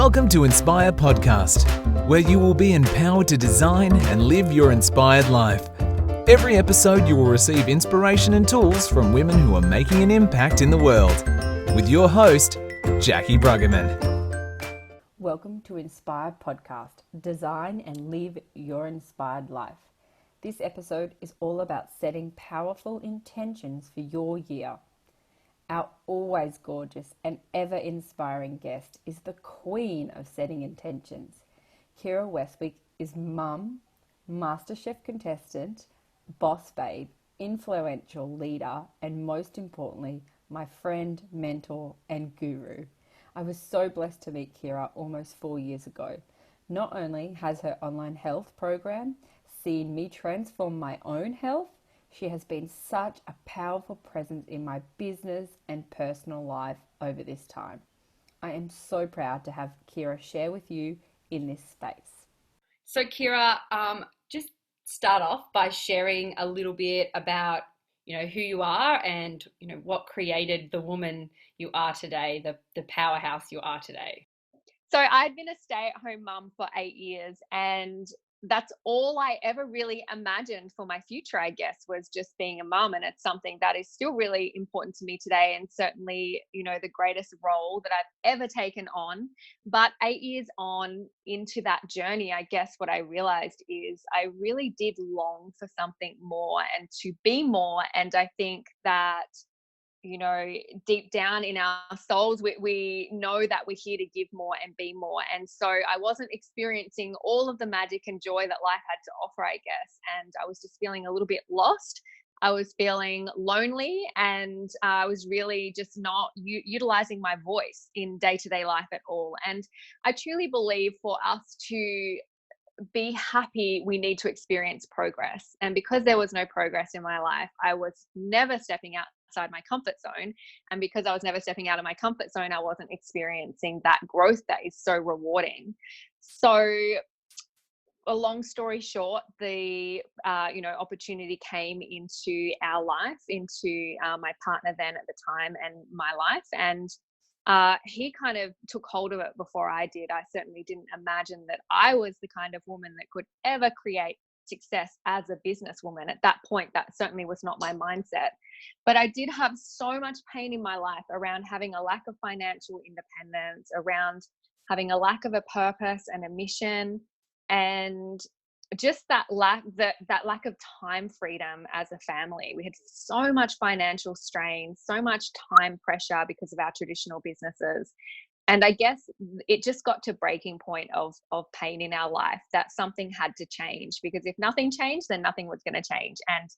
Welcome to Inspire Podcast, where you will be empowered to design and live your inspired life. Every episode you will receive inspiration and tools from women who are making an impact in the world. With your host, Jackie Bruggeman. Welcome to Inspire Podcast, design and live your inspired life. This episode is all about setting powerful intentions for your year. Our always gorgeous and ever inspiring guest is the queen of setting intentions. Kira Westwick is mum, MasterChef contestant, boss babe, influential leader, and most importantly, my friend, mentor, and guru. I was so blessed to meet Kira almost 4 years ago. Not only has her online health program seen me transform my own health, she has been such a powerful presence in my business and personal life over this time. I am so proud to have Kira share with you in this space. So Kira, just start off by sharing a little bit about, who you are and, what created the woman you are today, the powerhouse you are today. So I'd been a stay-at-home mum for 8 years, and that's all I ever really imagined for my future, I guess, was just being a mum. And it's something that is still really important to me today, and certainly, the greatest role that I've ever taken on. But 8 years on into that journey, I guess what I realized is I really did long for something more and to be more. And I think that deep down in our souls, we know that we're here to give more and be more. And so I wasn't experiencing all of the magic and joy that life had to offer, I guess. And I was just feeling a little bit lost. I was feeling lonely, and I was really just not utilizing my voice in day-to-day life at all. And I truly believe for us to be happy, we need to experience progress. And because there was no progress in my life, I was never stepping outside my comfort zone. And because I was never stepping out of my comfort zone, I wasn't experiencing that growth that is so rewarding. So a long story short, the opportunity came into our life, into my partner then at the time and my life. And he kind of took hold of it before I did. I certainly didn't imagine that I was the kind of woman that could ever create success as a businesswoman. At that point, that certainly was not my mindset. But I did have so much pain in my life around having a lack of financial independence, around having a lack of a purpose and a mission, and just that lack of time freedom as a family. We had so much financial strain, so much time pressure because of our traditional businesses. And I guess it just got to breaking point of pain in our life that something had to change, because if nothing changed, then nothing was going to change. And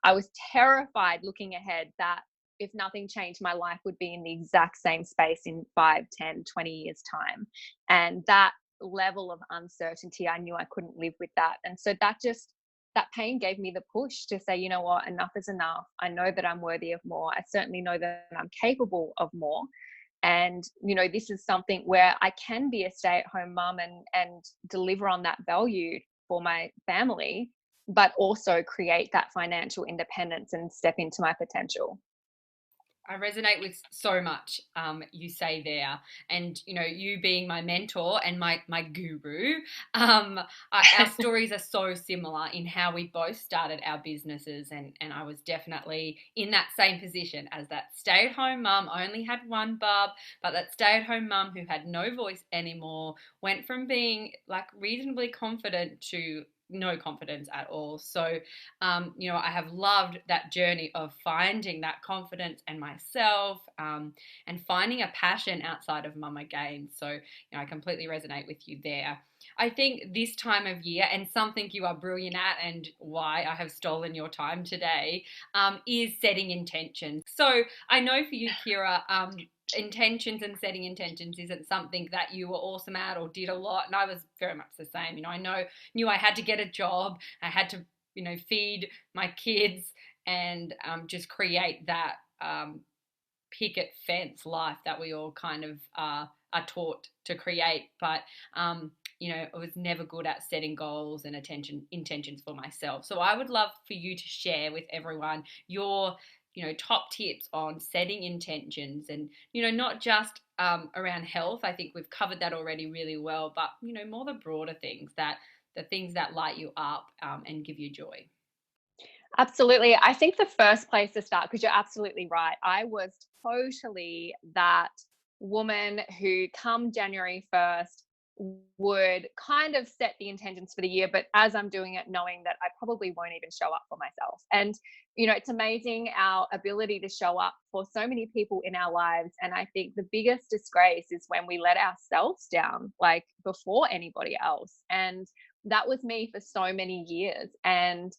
I was terrified looking ahead that if nothing changed, my life would be in the exact same space in 5, 10, 20 years time. And that level of uncertainty, I knew I couldn't live with that. And so that pain gave me the push to say, you know what, enough is enough. I know that I'm worthy of more. I certainly know that I'm capable of more. And, this is something where I can be a stay-at-home mum and deliver on that value for my family, but also create that financial independence and step into my potential. I resonate with so much you say there, and you being my mentor and my guru, our stories are so similar in how we both started our businesses, and I was definitely in that same position as that stay-at-home mum. Only had one bub, but that stay-at-home mum who had no voice anymore went from being like reasonably confident to no confidence at all. So, I have loved that journey of finding that confidence and myself, and finding a passion outside of mum again. So, I completely resonate with you there. I think this time of year, and something you are brilliant at, and why I have stolen your time today, is setting intentions. So I know for you, Kira, intentions and setting intentions isn't something that you were awesome at or did a lot, and I was very much the same. I knew I had to get a job, I had to feed my kids, and just create that picket fence life that we all kind of are taught to create. But I was never good at setting goals and intentions for myself. So I would love for you to share with everyone your top tips on setting intentions, and not just around health. I think we've covered that already really well, but more the broader things, that the things that light you up and give you joy. Absolutely. I think the first place to start, because you're absolutely right, I was totally that woman who come January 1st would kind of set the intentions for the year, but as I'm doing it, knowing that I probably won't even show up for myself. And it's amazing our ability to show up for so many people in our lives. And I think the biggest disgrace is when we let ourselves down, like before anybody else. And that was me for so many years. And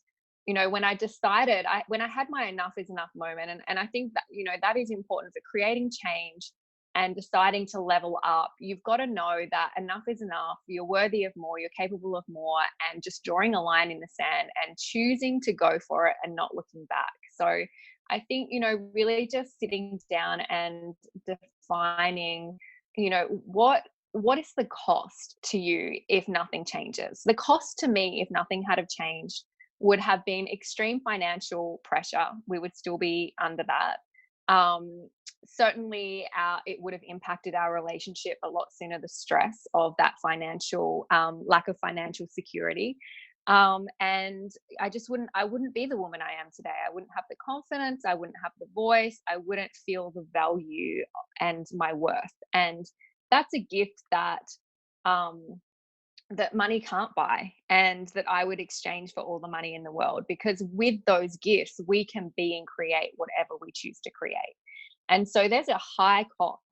when I decided, when I had my enough is enough moment, and I think that that is important for creating change and deciding to level up. You've got to know that enough is enough. You're worthy of more. You're capable of more, and just drawing a line in the sand and choosing to go for it and not looking back. So I think really just sitting down and defining, what is the cost to you if nothing changes? The cost to me, if nothing had have changed, would have been extreme financial pressure. We would still be under that. Certainly it would have impacted our relationship a lot sooner, the stress of that financial lack of financial security. And I wouldn't be the woman I am today. I wouldn't have the confidence, I wouldn't have the voice, I wouldn't feel the value and my worth. And that's a gift that money can't buy, and that I would exchange for all the money in the world, because with those gifts we can be and create whatever we choose to create. And so there's a high cost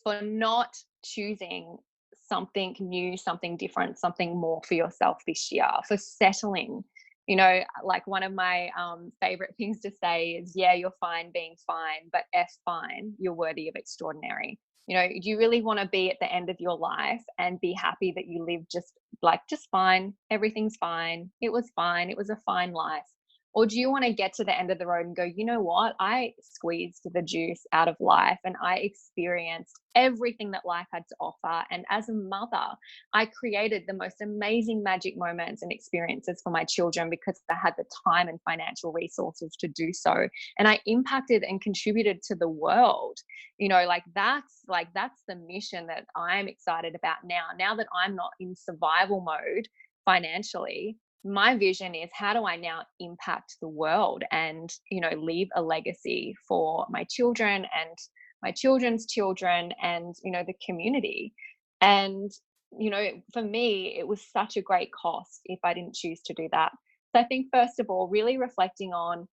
for not choosing something new, something different, something more for yourself this year, for settling. Like one of my favorite things to say is, yeah, you're fine being fine, but fine, you're worthy of extraordinary. Do you really want to be at the end of your life and be happy that you live just fine, everything's fine, it was a fine life? Or do you want to get to the end of the road and go, you know what, I squeezed the juice out of life and I experienced everything that life had to offer. And as a mother, I created the most amazing magic moments and experiences for my children because I had the time and financial resources to do so. And I impacted and contributed to the world. That's the mission that I'm excited about now that I'm not in survival mode financially. My vision is, how do I now impact the world and leave a legacy for my children and my children's children and the community. And for me, it was such a great cost if I didn't choose to do that. So I think, first of all, really reflecting on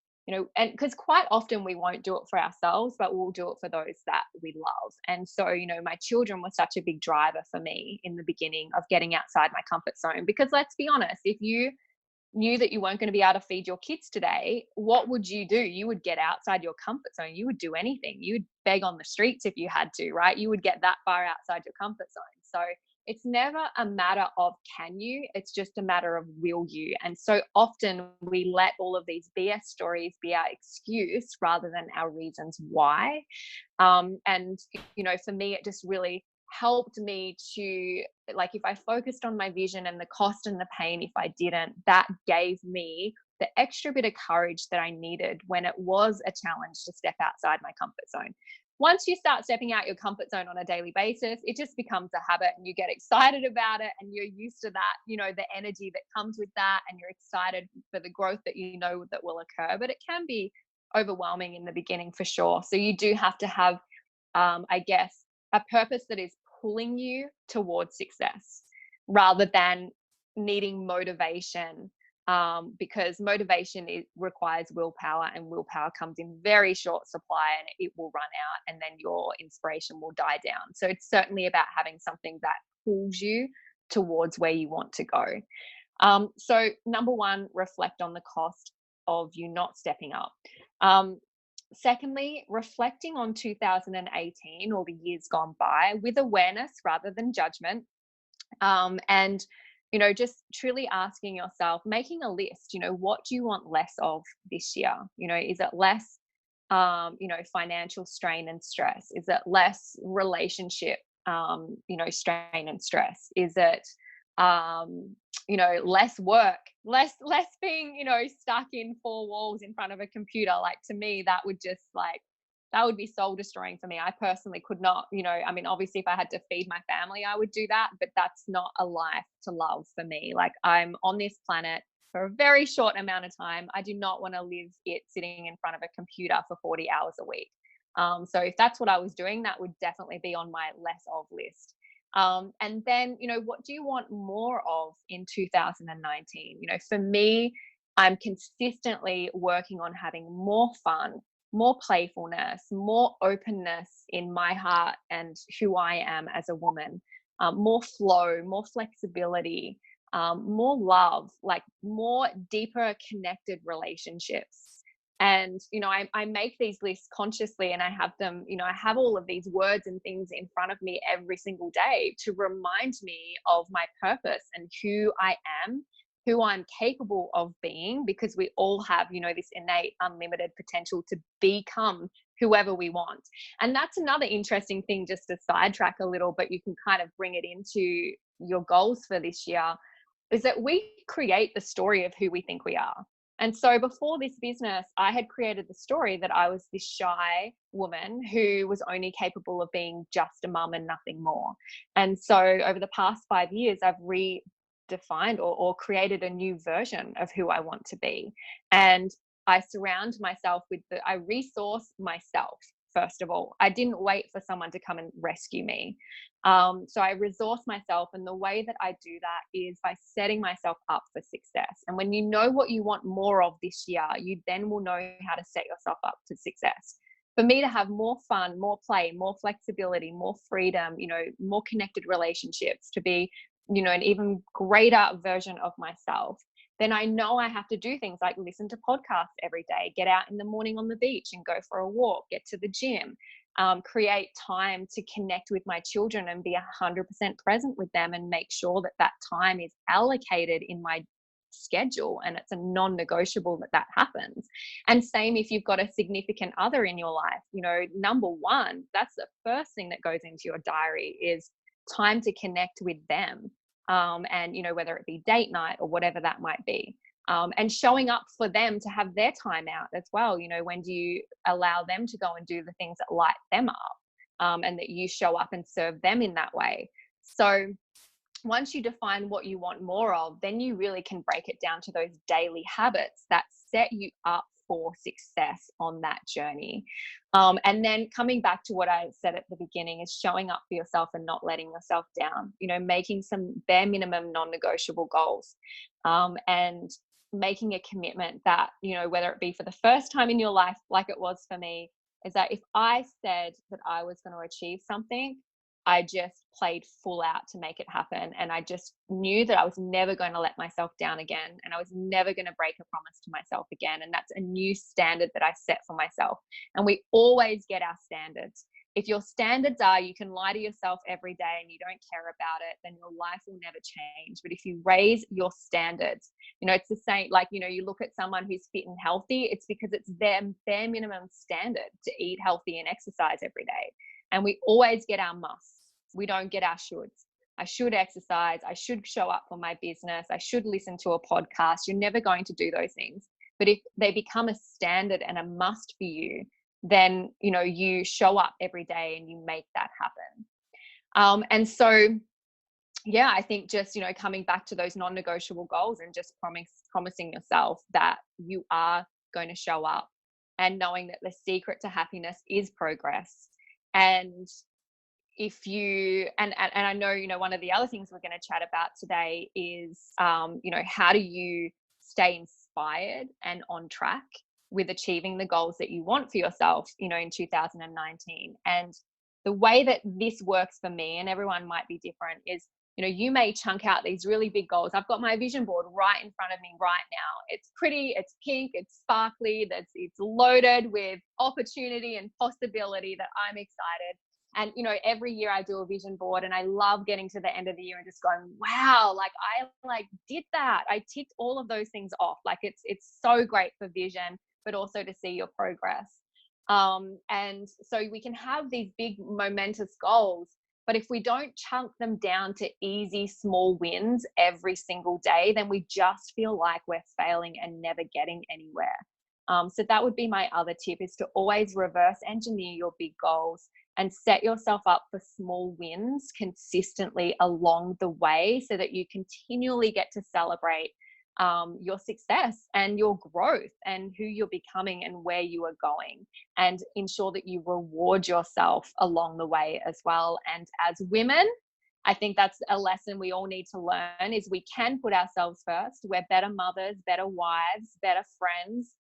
and because quite often we won't do it for ourselves, but we'll do it for those that we love. And so my children were such a big driver for me in the beginning of getting outside my comfort zone, because let's be honest, if you knew that you weren't going to be able to feed your kids today, what would you do? You would get outside your comfort zone. You would do anything. You would beg on the streets if you had to, right? You would get that far outside your comfort zone. So it's never a matter of can you, it's just a matter of will you. And so often we let all of these BS stories be our excuse rather than our reasons why. And for me, it just really helped me to, like, if I focused on my vision and the cost and the pain, if I didn't, that gave me the extra bit of courage that I needed when it was a challenge to step outside my comfort zone. Once you start stepping out your comfort zone on a daily basis, it just becomes a habit and you get excited about it and you're used to that, the energy that comes with that, and you're excited for the growth that that will occur. But it can be overwhelming in the beginning for sure. So you do have to have, I guess, a purpose that is pulling you towards success rather than needing motivation, because motivation requires willpower, and willpower comes in very short supply and it will run out and then your inspiration will die down. So it's certainly about having something that pulls you towards where you want to go. So number one, reflect on the cost of you not stepping up. Secondly, reflecting on 2018 or the years gone by with awareness rather than judgment. And, just truly asking yourself, making a list, what do you want less of this year? Is it less, financial strain and stress? Is it less relationship, strain and stress? Is it, less work, less being, stuck in four walls in front of a computer. Like, to me, that would be soul destroying for me. I personally could not, obviously if I had to feed my family, I would do that, but that's not a life to love for me. Like, I'm on this planet for a very short amount of time. I do not want to live it sitting in front of a computer for 40 hours a week. So if that's what I was doing, that would definitely be on my less of list. And then, what do you want more of in 2019? For me, I'm consistently working on having more fun, more playfulness, more openness in my heart and who I am as a woman, more flow, more flexibility, more love, like more deeper connected relationships. And, I make these lists consciously, and I have them, I have all of these words and things in front of me every single day to remind me of my purpose and who I am, who I'm capable of being, because we all have, this innate, unlimited potential to become whoever we want. And that's another interesting thing, just to sidetrack a little, but you can kind of bring it into your goals for this year, is that we create the story of who we think we are. And so before this business, I had created the story that I was this shy woman who was only capable of being just a mum and nothing more. And so over the past 5 years, I've redefined or created a new version of who I want to be. And I surround myself I resource myself. First of all, I didn't wait for someone to come and rescue me. So I resource myself. And the way that I do that is by setting myself up for success. And when you know what you want more of this year, you then will know how to set yourself up to success. For me to have more fun, more play, more flexibility, more freedom, more connected relationships, to be, an even greater version of myself, then I know I have to do things like listen to podcasts every day, get out in the morning on the beach and go for a walk, get to the gym, create time to connect with my children and be 100% present with them, and make sure that time is allocated in my schedule and it's a non-negotiable that happens. And same if you've got a significant other in your life, number one, that's the first thing that goes into your diary is time to connect with them. And whether it be date night or whatever that might be, and showing up for them to have their time out as well. When do you allow them to go and do the things that light them up, and that you show up and serve them in that way. So once you define what you want more of, then you really can break it down to those daily habits that set you up for success on that journey. And then coming back to what I said at the beginning is showing up for yourself and not letting yourself down, making some bare minimum non-negotiable goals, and making a commitment that, whether it be for the first time in your life, like it was for me, is that if I said that I was going to achieve something, I just played full out to make it happen. And I just knew that I was never going to let myself down again. And I was never going to break a promise to myself again. And that's a new standard that I set for myself. And we always get our standards. If your standards are you can lie to yourself every day and you don't care about it, then your life will never change. But if you raise your standards, it's the same, like, you look at someone who's fit and healthy, it's because it's their bare minimum standard to eat healthy and exercise every day. And we always get our musts. We don't get our shoulds. I should exercise. I should show up for my business. I should listen to a podcast. You're never going to do those things. But if they become a standard and a must for you, then, you show up every day and you make that happen. And so, yeah, I think just, coming back to those non-negotiable goals and just promising yourself that you are going to show up, and knowing that the secret to happiness is progress. And if you, and I know, one of the other things we're going to chat about today is, how do you stay inspired and on track with achieving the goals that you want for yourself, in 2019. And the way that this works for me, and everyone might be different, is, you may chunk out these really big goals. I've got my vision board right in front of me right now. It's pretty, it's pink, it's sparkly, it's loaded with opportunity and possibility that I'm excited. And, every year I do a vision board, and I love getting to the end of the year and just going, wow, I did that. I ticked all of those things off. It's so great for vision, but also to see your progress. And so we can have these big momentous goals, But if we don't chunk them down to easy, small wins every single day, then we just feel like we're failing and never getting anywhere. So that would be my other tip, is to always reverse engineer your big goals and set yourself up for small wins consistently along the way, so that you continually get to celebrate your success and your growth and who you're becoming and where you are going, and ensure that you reward yourself along the way as well. And as women, I think that's a lesson we all need to learn, is we can put ourselves first. We're better mothers, better wives, better friends,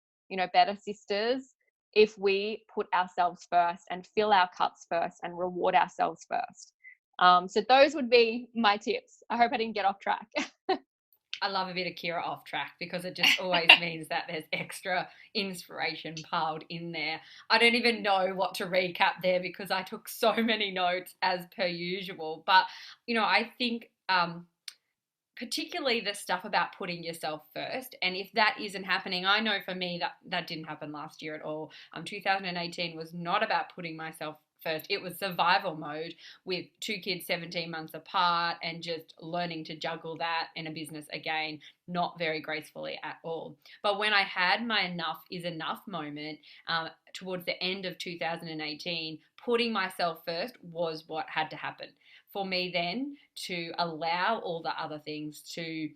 better sisters, if we put ourselves first and fill our cups first and reward ourselves first. So those would be my tips. I hope I didn't get off track. I love a bit of Kira off track, because it just always means that there's extra inspiration piled in there. I don't even know what to recap there, because I took so many notes as per usual. But, I think particularly the stuff about putting yourself first. And if that isn't happening, I know for me that didn't happen last year at all. 2018 was not about putting myself first. It was survival mode, with 2 kids 17 months apart, and just learning to juggle that in a business again, not very gracefully at all. But when I had my enough is enough moment towards the end of 2018, putting myself first was what had to happen for me then, to allow all the other things to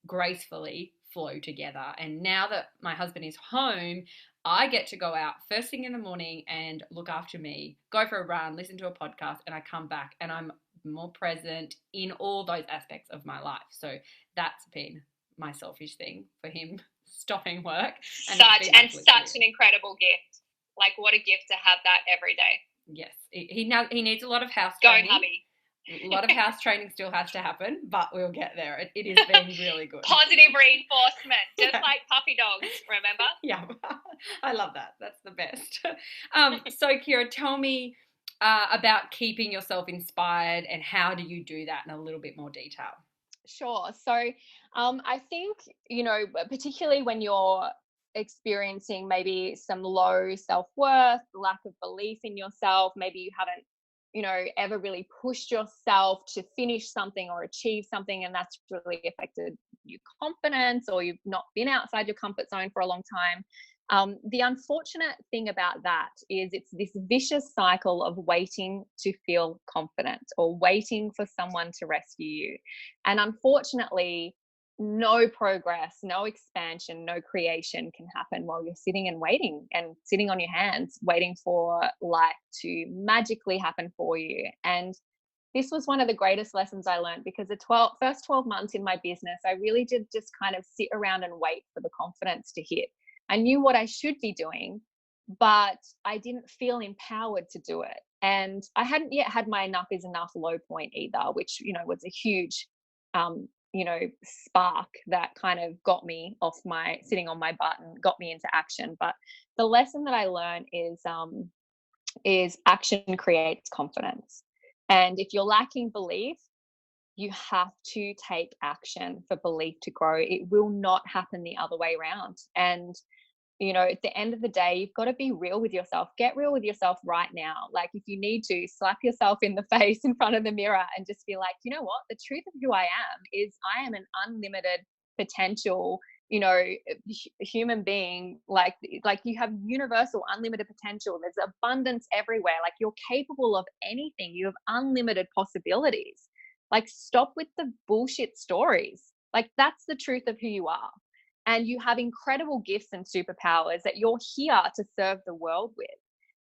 gracefully flow together. And now that my husband is home, I get to go out first thing in the morning and look after me, go for a run, listen to a podcast, and I come back and I'm more present in all those aspects of my life. So that's been my selfish thing for him, stopping work. Such an incredible gift. Like, what a gift to have that every day. Yes, he needs a lot of house Go, training. hubby. A lot of house training still has to happen, but we'll get there. It is being really good. Positive reinforcement, just like puppy dogs, remember? Yeah, I love that. That's the best. So, Kira, tell me about keeping yourself inspired, and how do you do that in a little bit more detail? Sure. So I think, particularly when you're experiencing maybe some low self-worth, lack of belief in yourself, maybe you haven't, ever really pushed yourself to finish something or achieve something, and that's really affected your confidence, or you've not been outside your comfort zone for a long time. The unfortunate thing about that is it's this vicious cycle of waiting to feel confident, or waiting for someone to rescue you. And unfortunately, no progress, no expansion, no creation can happen while you're sitting and waiting, and sitting on your hands, waiting for life to magically happen for you. And this was one of the greatest lessons I learned, because the first 12 months in my business, I really did just kind of sit around and wait for the confidence to hit. I knew what I should be doing, but I didn't feel empowered to do it. And I hadn't yet had my enough is enough low point either, which, was a huge, spark that kind of got me off my sitting on my butt and got me into action. But the lesson that I learned is action creates confidence. And if you're lacking belief, you have to take action for belief to grow. It will not happen the other way around. And at the end of the day, you've got to be real with yourself. Get real with yourself right now. Like, if you need to, slap yourself in the face in front of the mirror and just be like, you know what? The truth of who I am is I am an unlimited potential, human being. Like you have universal unlimited potential. There's abundance everywhere. Like, you're capable of anything. You have unlimited possibilities. Like, stop with the bullshit stories. Like, that's the truth of who you are. And you have incredible gifts and superpowers that you're here to serve the world with.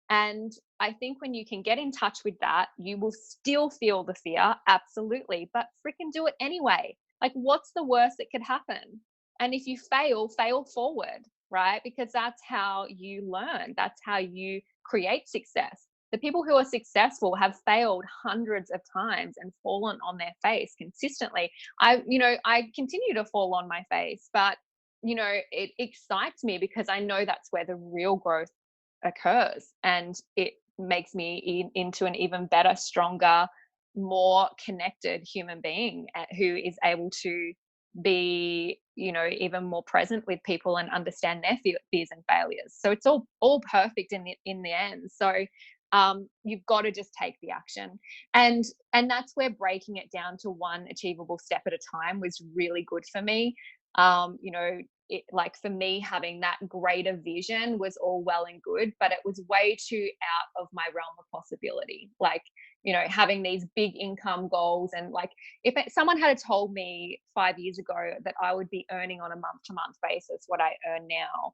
And I think when you can get in touch with that, you will still feel the fear, absolutely, but freaking do it anyway. Like, what's the worst that could happen? And if you fail forward, right? Because that's how you learn. That's how you create success. The people who are successful have failed hundreds of times and fallen on their face consistently. I continue to fall on my face, but it excites me, because I know that's where the real growth occurs, and it makes me into an even better, stronger, more connected human being who is able to be, even more present with people and understand their fears and failures. So it's all perfect in the end. So you've got to just take the action. And that's where breaking it down to one achievable step at a time was really good for me. You know, like for me, having that greater vision was all well and good, but it was way too out of my realm of possibility. Like, you know, having these big income goals, and like if someone had told me 5 years ago that I would be earning on a month to month basis what I earn now,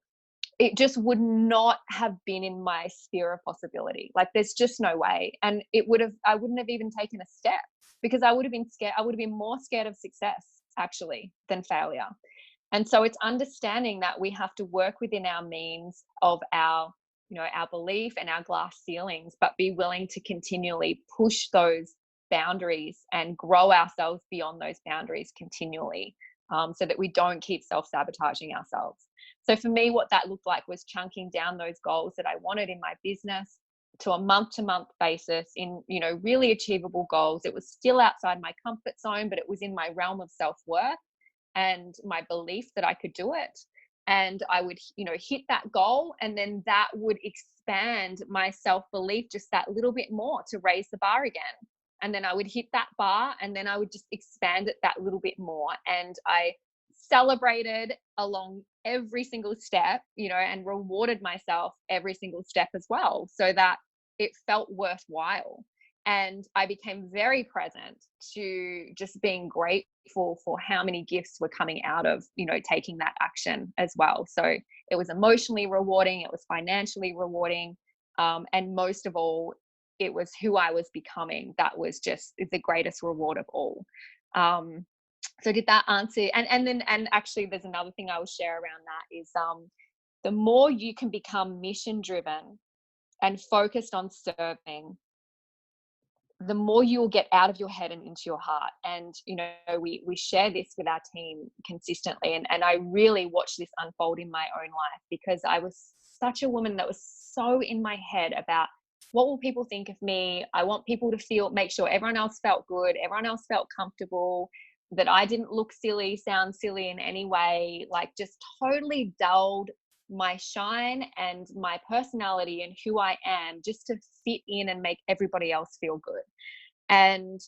it just would not have been in my sphere of possibility. Like there's just no way. And I wouldn't have even taken a step, because I would have been scared. I would have been more scared of success actually than failure. And so it's understanding that we have to work within our means of our, you know, our belief and our glass ceilings, but be willing to continually push those boundaries and grow ourselves beyond those boundaries continually, so that we don't keep self-sabotaging ourselves. So for me, what that looked like was chunking down those goals that I wanted in my business to a month-to-month basis in, you know, really achievable goals. It was still outside my comfort zone, but it was in my realm of self-worth and my belief that I could do it. And I would, you know, hit that goal, and then that would expand my self-belief just that little bit more to raise the bar again. And then I would hit that bar, and then I would just expand it that little bit more. And I celebrated along every single step, you know, and rewarded myself every single step as well, so that it felt worthwhile. And I became very present to just being grateful for how many gifts were coming out of, you know, taking that action as well. So it was emotionally rewarding, it was financially rewarding, and most of all, it was who I was becoming. That was just the greatest reward of all. So did that answer? And actually, there's another thing I will share around that is, the more you can become mission driven and focused on serving, the more you will get out of your head and into your heart. And, you know, we share this with our team consistently. And I really watched this unfold in my own life, because I was such a woman that was so in my head about what will people think of me? I want people to make sure everyone else felt good, everyone else felt comfortable, that I didn't look silly, sound silly in any way, like just totally dulled my shine and my personality and who I am just to fit in and make everybody else feel good. And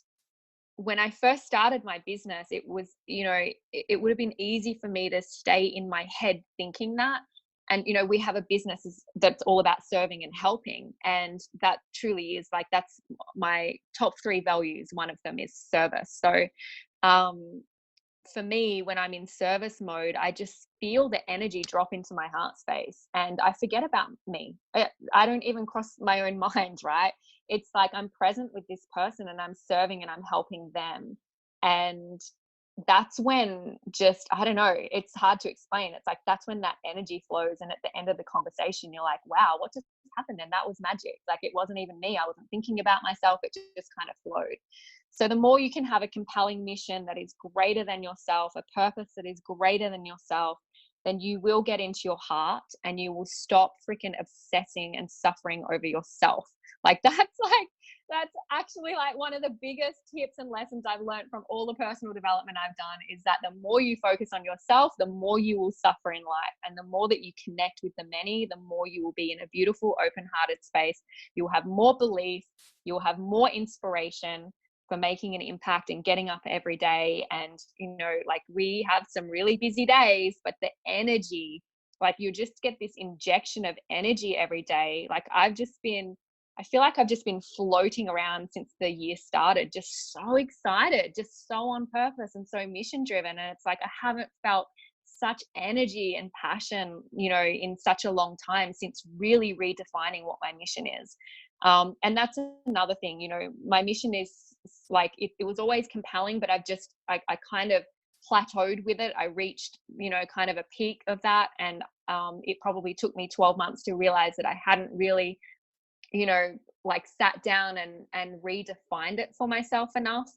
when I first started my business, it was, you know, it would have been easy for me to stay in my head thinking that. And, you know, we have a business that's all about serving and helping. And that truly is, like, that's my top 3 values. One of them is service. So, for me, when I'm in service mode, I just feel the energy drop into my heart space, and I forget about me. I don't even cross my own mind, right? It's like I'm present with this person and I'm serving and I'm helping them. And that's when, just, I don't know, it's hard to explain. It's like, that's when that energy flows. And at the end of the conversation, you're like, wow, what just happened? And that was magic. Like, it wasn't even me. I wasn't thinking about myself. It just kind of flowed. So the more you can have a compelling mission that is greater than yourself, a purpose that is greater than yourself, then you will get into your heart and you will stop freaking obsessing and suffering over yourself. Like that's actually like one of the biggest tips and lessons I've learned from all the personal development I've done, is that the more you focus on yourself, the more you will suffer in life. And the more that you connect with the many, the more you will be in a beautiful, open-hearted space. You'll have more belief, you'll have more inspiration for making an impact and getting up every day. And, you know, like, we have some really busy days, but the energy, like, you just get this injection of energy every day. Like, I feel like I've just been floating around since the year started, just so excited, just so on purpose and so mission driven. And it's like, I haven't felt such energy and passion, you know, in such a long time, since really redefining what my mission is. And that's another thing, you know, my mission is like, it was always compelling, but I kind of plateaued with it. I reached, you know, kind of a peak of that. And it probably took me 12 months to realize that I hadn't really, you know, like, sat down and redefined it for myself enough.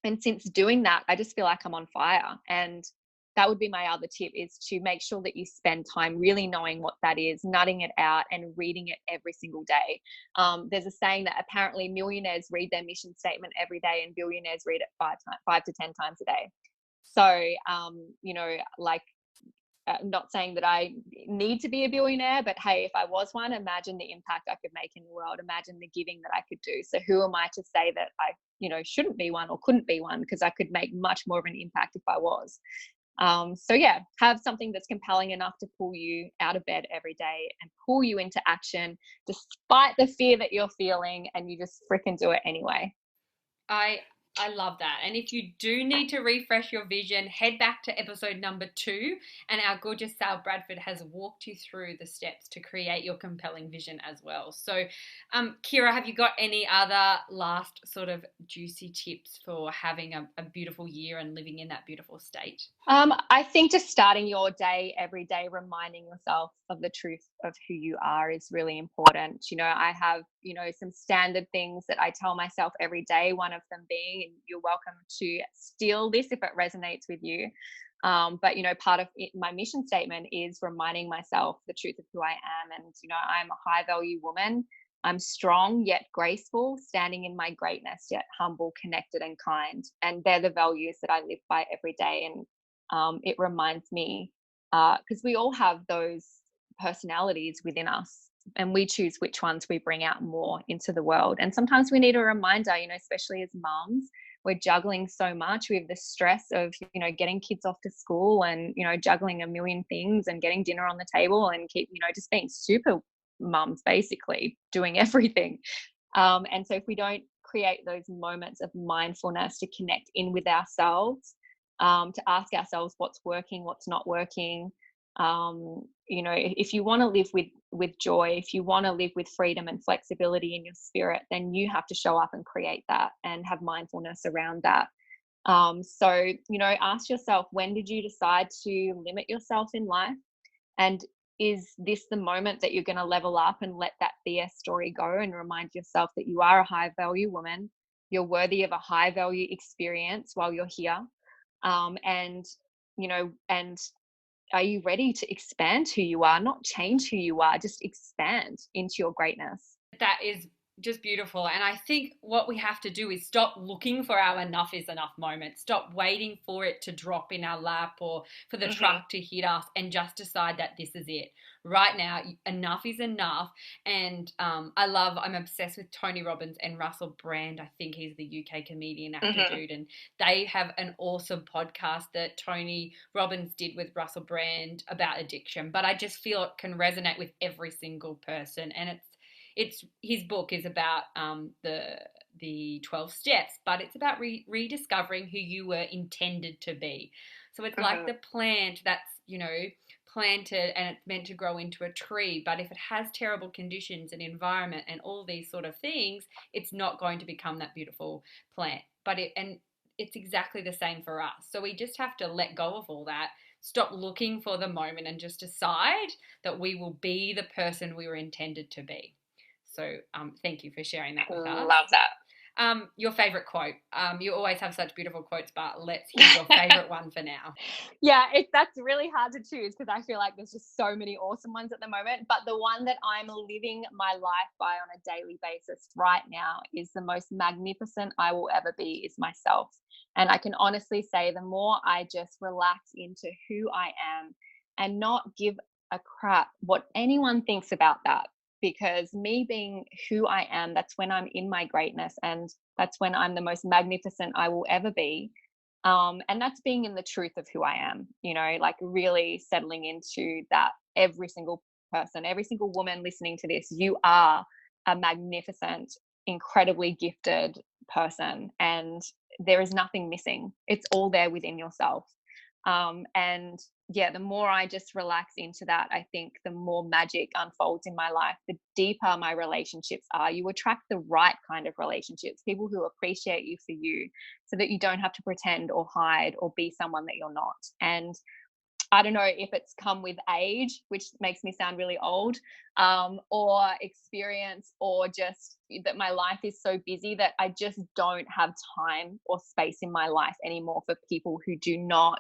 And since doing that, I just feel like I'm on fire. And that would be my other tip, is to make sure that you spend time really knowing what that is, nutting it out and reading it every single day. There's a saying that apparently millionaires read their mission statement every day and billionaires read it 5 to 10 times a day. So, you know, like, not saying that I need to be a billionaire, but hey, if I was one, imagine the impact I could make in the world. Imagine the giving that I could do. So who am I to say that I, shouldn't be one or couldn't be one? Because I could make much more of an impact if I was. So yeah, have something that's compelling enough to pull you out of bed every day and pull you into action despite the fear that you're feeling, and you just freaking do it anyway. I love that. And if you do need to refresh your vision, head back to episode number 2, and our gorgeous Sal Bradford has walked you through the steps to create your compelling vision as well. So, Kira, have you got any other last sort of juicy tips for having a beautiful year and living in that beautiful state? I think just starting your day every day, reminding yourself of the truth of who you are is really important. I have, some standard things that I tell myself every day, one of them being, and you're welcome to steal this if it resonates with you. But, part of my mission statement is reminding myself the truth of who I am. And, I'm a high value woman. I'm strong yet graceful, standing in my greatness, yet humble, connected, and kind. And they're the values that I live by every day. And it reminds me, because we all have those personalities within us, and we choose which ones we bring out more into the world. And sometimes we need a reminder, especially as mums, we're juggling so much. We have the stress of, getting kids off to school and, juggling a million things and getting dinner on the table and keep, just being super mums, basically doing everything. And so if we don't create those moments of mindfulness to connect in with ourselves, to ask ourselves what's working, what's not working. If you want to live with joy, if you want to live with freedom and flexibility in your spirit, then you have to show up and create that and have mindfulness around that. So, ask yourself, when did you decide to limit yourself in life? And is this the moment that you're going to level up and let that BS story go and remind yourself that you are a high value woman? You're worthy of a high value experience while you're here. And are you ready to expand who you are, not change who you are, just expand into your greatness? That is just beautiful. And I think what we have to do is stop looking for our enough is enough moment. Stop waiting for it to drop in our lap or for the truck to hit us, and just decide that this is it. Right now, enough is enough. And I'm obsessed with Tony Robbins and Russell Brand. I think he's the UK comedian actor dude. And they have an awesome podcast that Tony Robbins did with Russell Brand about addiction. But I just feel it can resonate with every single person. And it's his book is about the 12 steps, but it's about rediscovering who you were intended to be. So it's like the plant that's, planted and it's meant to grow into a tree, but if it has terrible conditions and environment and all these sort of things, it's not going to become that beautiful plant. It's exactly the same for us. So we just have to let go of all that, stop looking for the moment, and just decide that we will be the person we were intended to be. So thank you for sharing that with us. Love that. Your favorite quote. You always have such beautiful quotes, but let's hear your favorite one for now. Yeah, that's really hard to choose because I feel like there's just so many awesome ones at the moment. But the one that I'm living my life by on a daily basis right now is the most magnificent I will ever be is myself. And I can honestly say the more I just relax into who I am and not give a crap what anyone thinks about that. Because me being who I am, that's when I'm in my greatness, and that's when I'm the most magnificent I will ever be. And that's being in the truth of who I am, like really settling into that. Every single person, every single woman listening to this, you are a magnificent, incredibly gifted person, and there is nothing missing. It's all there within yourself. And yeah, the more I just relax into that, I think the more magic unfolds in my life, the deeper my relationships are. You attract the right kind of relationships, people who appreciate you for you, so that you don't have to pretend or hide or be someone that you're not. And I don't know if it's come with age, which makes me sound really old, or experience, or just that my life is so busy that I just don't have time or space in my life anymore for people who do not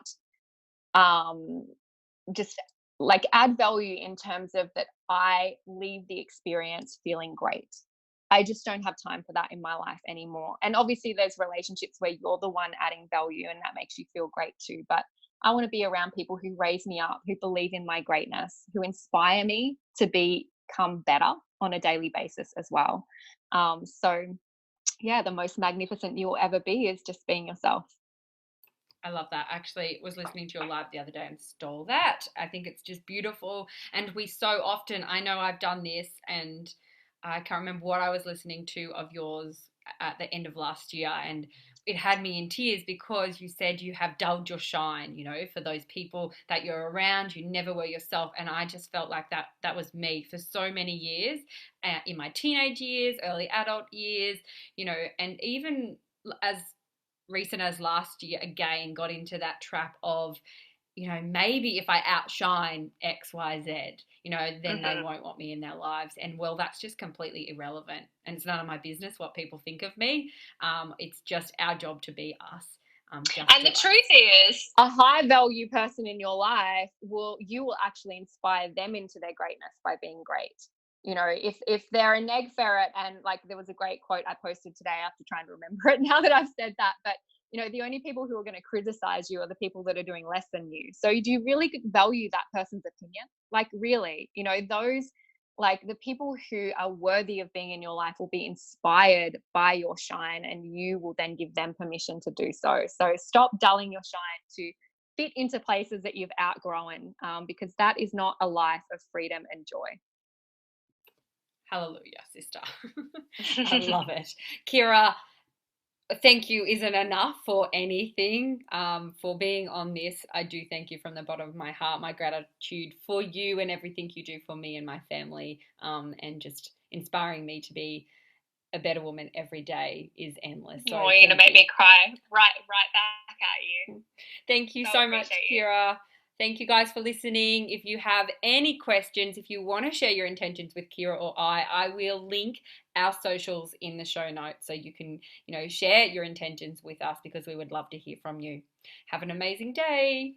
just like add value in terms of that I leave the experience feeling great. I just don't have time for that in my life anymore. And obviously there's relationships where you're the one adding value and that makes you feel great too. But I want to be around people who raise me up, who believe in my greatness, who inspire me to become better on a daily basis as well. So yeah, the most magnificent you'll ever be is just being yourself. I love that. Actually, was listening to your live the other day and stole that. I think it's just beautiful. And we so often, I know I've done this, and I can't remember what I was listening to of yours at the end of last year, and it had me in tears because you said you have dulled your shine, for those people that you're around, you never were yourself. And I just felt like that was me for so many years, in my teenage years, early adult years, and even as recent as last year, again got into that trap of, maybe if I outshine XYZ, then they won't want me in their lives. And well, that's just completely irrelevant, and it's none of my business what people think of me. It's just our job to be us. And the truth is, a high value person in your life you will actually inspire them into their greatness by being great. If they're a neg ferret, and like there was a great quote I posted today, I have to try and remember it now that I've said that, but the only people who are going to criticize you are the people that are doing less than you. So do you really value that person's opinion? Like really, those, like the people who are worthy of being in your life will be inspired by your shine, and you will then give them permission to do so. So stop dulling your shine to fit into places that you've outgrown, because that is not a life of freedom and joy. Hallelujah, sister. I love it. Kira, thank you isn't enough for anything, for being on this. I do thank you from the bottom of my heart. My gratitude for you and everything you do for me and my family, and just inspiring me to be a better woman every day is endless. So you're going to make me cry right back at you. Thank you so much, Kira. Thank you guys for listening. If you have any questions, if you want to share your intentions with Kira or I will link our socials in the show notes so you can, share your intentions with us, because we would love to hear from you. Have an amazing day.